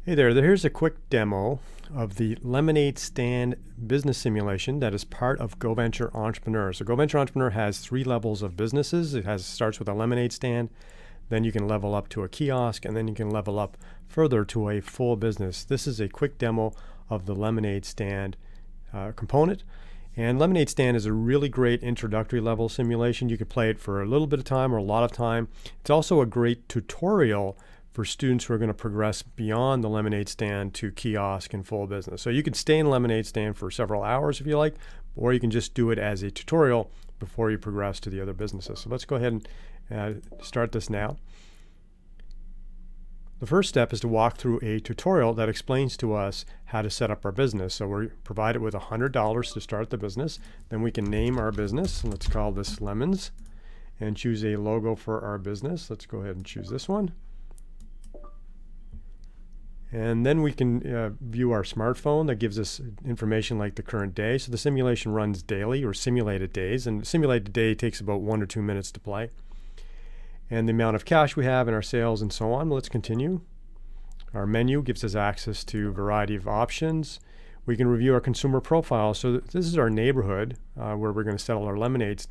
Hey there, here's a quick demo of the Lemonade Stand business simulation that is part of GoVenture Entrepreneur. So GoVenture Entrepreneur has 3 levels of businesses. Starts with a lemonade stand, then you can level up to a kiosk, and then you can level up further to a full business. This is a quick demo of the Lemonade Stand component. And Lemonade Stand is a really great introductory level simulation. You could play it for a little bit of time or a lot of time. It's also a great tutorial for students who are going to progress beyond the lemonade stand to kiosk and full business. So you can stay in lemonade stand for several hours if you like, or you can just do it as a tutorial before you progress to the other businesses. So let's go ahead and start this now. The first step is to walk through a tutorial that explains to us how to set up our business. So we're provided with $100 to start the business. Then we can name our business. Let's call this Lemons and choose a logo for our business. Let's go ahead and choose this one. And then we can view our smartphone. That gives us information like the current day. So the simulation runs daily or simulated days. And simulated day takes about 1 or 2 minutes to play. And the amount of cash we have and our sales and so on. Let's continue. Our menu gives us access to a variety of options. We can review our consumer profile. So this is our neighborhood where we're going to sell our lemonades.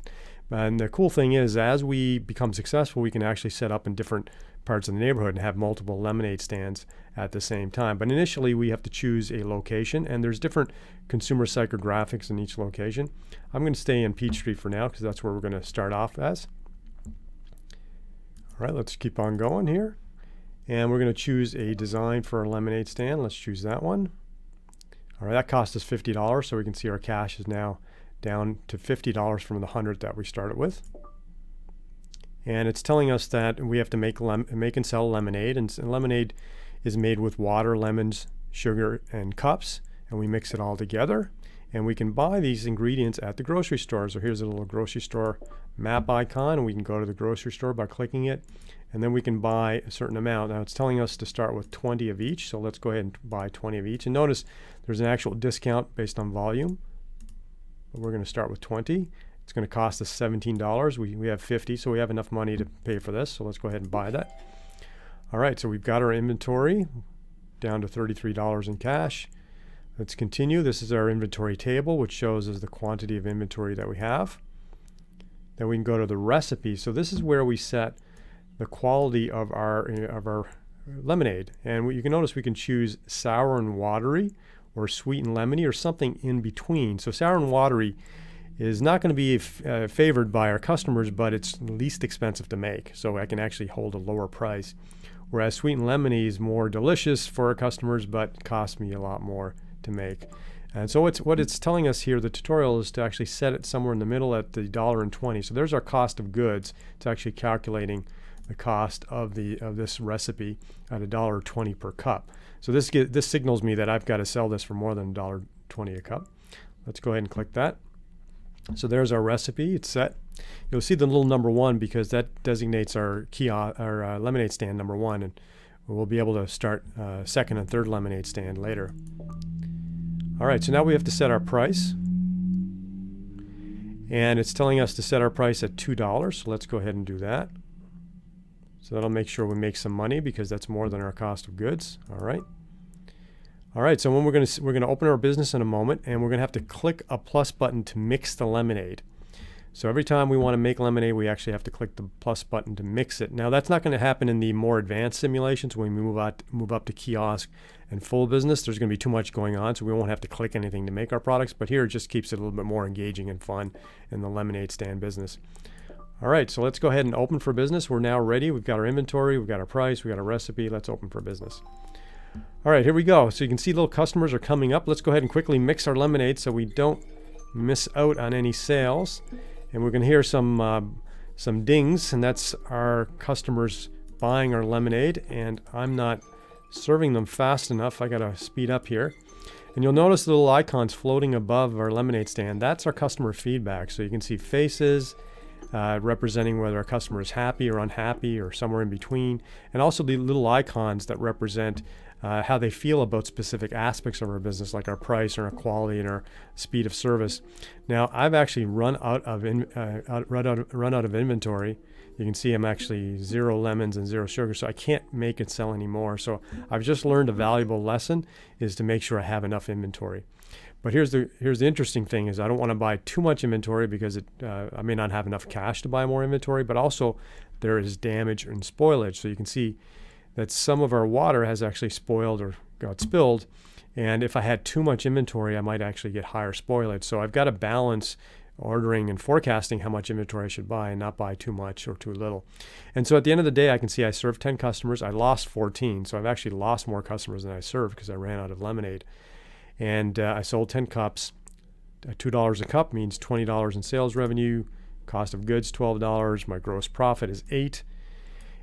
And the cool thing is, as we become successful, we can actually set up in different parts of the neighborhood and have multiple lemonade stands at the same time. But initially, we have to choose a location, and there's different consumer psychographics in each location. I'm going to stay in Peachtree for now because that's where we're going to start off as. All right, let's keep on going here. And we're going to choose a design for our lemonade stand. Let's choose that one. All right, that cost us $50, so we can see our cash is now down to $50 from the 100 that we started with. And it's telling us that we have to make and sell lemonade, and lemonade is made with water, lemons, sugar, and cups, and we mix it all together. And we can buy these ingredients at the grocery store. So here's a little grocery store map icon, and we can go to the grocery store by clicking it, and then we can buy a certain amount. Now it's telling us to start with 20 of each, so let's go ahead and buy 20 of each. And notice there's an actual discount based on volume. But we're going to start with 20. It's going to cost us $17. We have 50, so we have enough money to pay for this. So let's go ahead and buy that. All right, so we've got our inventory down to $33 in cash. Let's continue. This is our inventory table, which shows us the quantity of inventory that we have. Then we can go to the recipe. So this is where we set the quality of our lemonade. And you can notice we can choose sour and watery, or sweet and lemony, or something in between. So sour and watery is not going to be favored by our customers, but it's least expensive to make, so I can actually hold a lower price. Whereas sweet and lemony is more delicious for our customers, but costs me a lot more to make. And so what it's telling us here, the tutorial, is to actually set it somewhere in the middle at the $1.20. So there's our cost of goods. It's actually calculating the cost of this recipe at $1.20 per cup. So this signals me that I've got to sell this for more than $1.20 a cup. Let's go ahead and click that. So there's our recipe. It's set. You'll see the little number 1 because that designates our lemonade stand number 1, and we'll be able to start second and third lemonade stand later. All right, so now we have to set our price. And it's telling us to set our price at $2. So let's go ahead and do that. So that'll make sure we make some money because that's more than our cost of goods. All right. All right, so when we're going to open our business in a moment, and we're going to have to click a plus button to mix the lemonade. So every time we want to make lemonade, we actually have to click the plus button to mix it. Now that's not going to happen in the more advanced simulations when we move up to kiosk and full business. There's going to be too much going on, so we won't have to click anything to make our products. But here it just keeps it a little bit more engaging and fun in the lemonade stand business. All right, so let's go ahead and open for business. We're now ready. We've got our inventory, we've got our price, we've got a recipe. Let's open for business. All right, here we go. So you can see little customers are coming up. Let's go ahead and quickly mix our lemonade so we don't miss out on any sales. And we're going to hear some dings, and that's our customers buying our lemonade. And I'm not serving them fast enough. I got to speed up here. And you'll notice the little icons floating above our lemonade stand. That's our customer feedback. So you can see faces representing whether our customer is happy or unhappy or somewhere in between. And also the little icons that represent how they feel about specific aspects of our business, like our price or our quality and our speed of service. Now, I've actually run out of inventory, You can see I'm actually 0 lemons and 0 sugar, so I can't make and sell anymore. So I've just learned a valuable lesson is to make sure I have enough inventory. But here's the interesting thing is I don't want to buy too much inventory because I may not have enough cash to buy more inventory, but also there is damage and spoilage. So you can see that some of our water has actually spoiled or got spilled. And if I had too much inventory, I might actually get higher spoilage. So I've got to balance ordering and forecasting how much inventory I should buy and not buy too much or too little. And so at the end of the day, I can see I served 10 customers. I lost 14. So I've actually lost more customers than I served because I ran out of lemonade. And I sold 10 cups. $2 a cup means $20 in sales revenue. Cost of goods, $12. My gross profit is $8.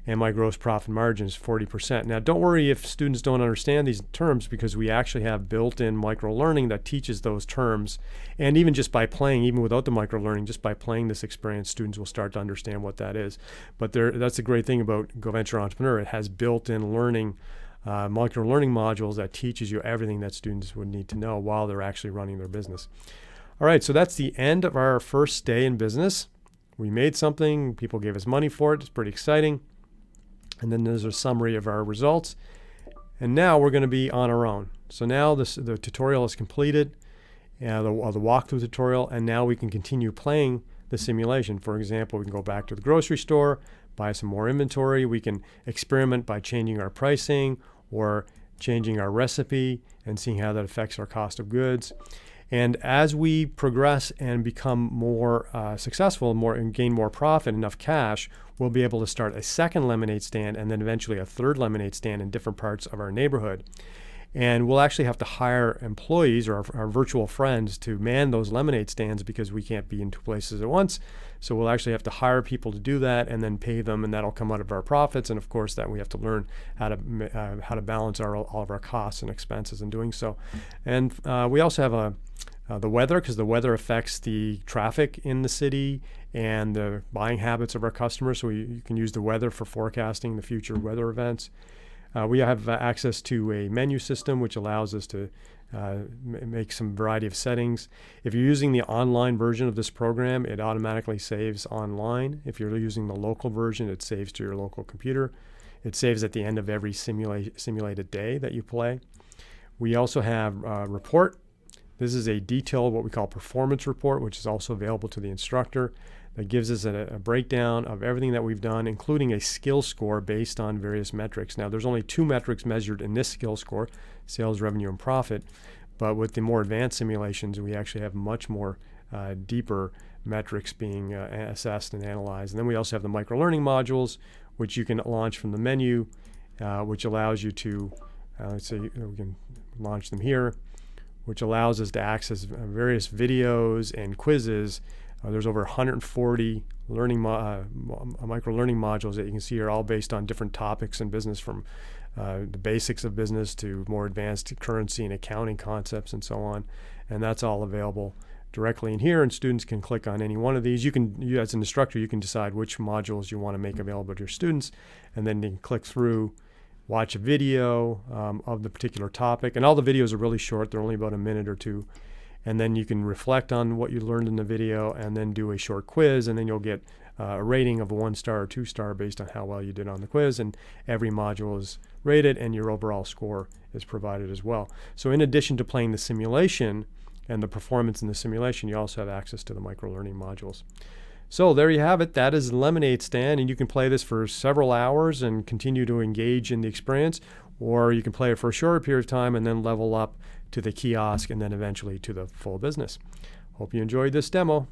And my gross profit margin is 40%. Now, don't worry if students don't understand these terms because we actually have built-in micro-learning that teaches those terms. And even just by playing, even without the micro-learning, just by playing this experience, students will start to understand what that is. But that's the great thing about GoVenture Entrepreneur. It has built-in learning, micro-learning modules that teaches you everything that students would need to know while they're actually running their business. All right, so that's the end of our first day in business. We made something. People gave us money for it. It's pretty exciting. And then there's a summary of our results. And now we're going to be on our own. So now the tutorial is completed, the walkthrough tutorial, and now we can continue playing the simulation. For example, we can go back to the grocery store, buy some more inventory. We can experiment by changing our pricing or changing our recipe and seeing how that affects our cost of goods. And as we progress and become more successful and gain more profit, enough cash, we'll be able to start a second lemonade stand and then eventually a third lemonade stand in different parts of our neighborhood. And we'll actually have to hire employees or our virtual friends to man those lemonade stands because we can't be in two places at once. So we'll actually have to hire people to do that and then pay them, and that'll come out of our profits. And of course, that we have to learn how to balance all of our costs and expenses in doing so. And we also have the weather, because the weather affects the traffic in the city and the buying habits of our customers. So you can use the weather for forecasting the future weather events. We have access to a menu system, which allows us to make some variety of settings. If you're using the online version of this program, it automatically saves online. If you're using the local version, it saves to your local computer. It saves at the end of every simulated day that you play. We also have a report. This is a detailed, what we call performance report, which is also available to the instructor. That gives us a breakdown of everything that we've done, including a skill score based on various metrics. Now, there's only 2 metrics measured in this skill score, sales, revenue, and profit. But with the more advanced simulations, we actually have much more deeper metrics being assessed and analyzed. And then we also have the micro-learning modules, which you can launch from the menu, which allows you to, let's say we can launch them here, which allows us to access various videos and quizzes. There's over 140 micro-learning modules that you can see are all based on different topics in business, from the basics of business to more advanced currency and accounting concepts and so on. And that's all available directly in here, and students can click on any one of these. You as an instructor, you can decide which modules you want to make available to your students, and then you can click through, watch a video of the particular topic. And all the videos are really short. They're only about a minute or two. And then you can reflect on what you learned in the video and then do a short quiz, and then you'll get a rating of a 1-star or 2-star based on how well you did on the quiz. And every module is rated and your overall score is provided as well. So in addition to playing the simulation and the performance in the simulation, you also have access to the micro-learning modules. So there you have it. That is Lemonade Stand, and you can play this for several hours and continue to engage in the experience, or you can play it for a shorter period of time and then level up to the kiosk and then eventually to the full business. Hope you enjoyed this demo.